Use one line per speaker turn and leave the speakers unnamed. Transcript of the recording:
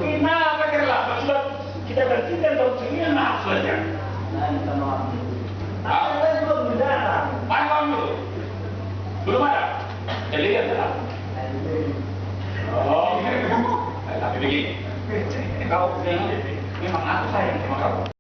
Kenapa kerla? Sebab kita bertiga tahun segini maaf saja. Belum mendatang. Mana dulu? Belum ada. Jadi lihat ya. Oh, tapi begini. Kau memang aku sayang sama kau.